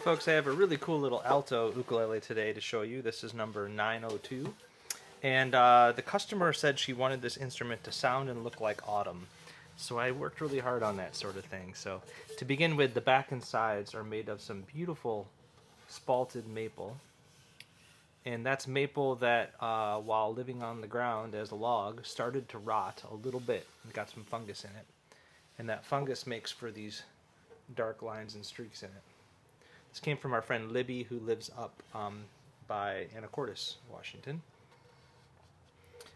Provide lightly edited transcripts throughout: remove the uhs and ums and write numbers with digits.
folks, I have a really cool little alto ukulele today to show you. This is number 902. And the customer said she wanted this instrument to sound and look like autumn. So I worked really hard on that sort of thing. So to begin with, the back and sides are made of some beautiful spalted maple. And that's maple that, while living on the ground as a log, started to rot a little bit and got some fungus in it. And that fungus makes for these dark lines and streaks in it. This came from our friend Libby, who lives up by Anacortes, Washington.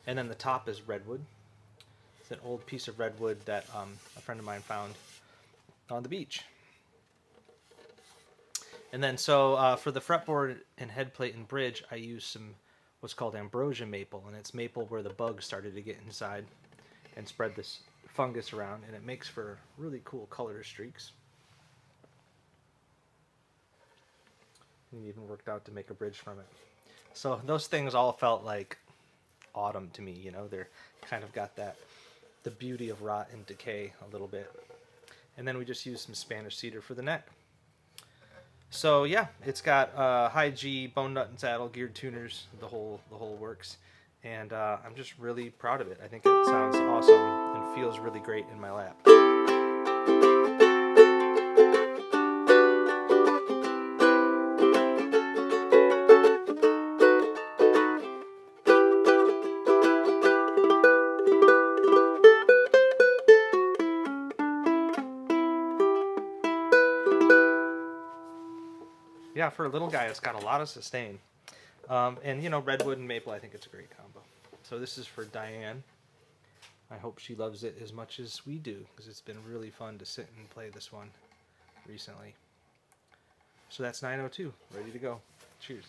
And then the top is Redwood. It's an old piece of redwood that a friend of mine found on the beach. And then so for the fretboard and headplate and bridge, I use some what's called ambrosia maple, and it's maple where the bugs started to get inside and spread this fungus around, and it makes for really cool color streaks. And even worked out to make a bridge from it. So those things all felt like autumn to me, you know. They're kind of got the beauty of rot and decay a little bit. And then we just used some Spanish cedar for the neck. So yeah, it's got high G, bone nut and saddle, geared tuners, the whole works. And I'm just really proud of it. I think it sounds awesome and feels really great in my lap. Yeah, for a little guy, it's got a lot of sustain. And, you know, redwood and maple, I think it's a great combo. So this is for Diane. I hope she loves it as much as we do, because it's been really fun to sit and play this one recently. So that's 902, ready to go. Cheers.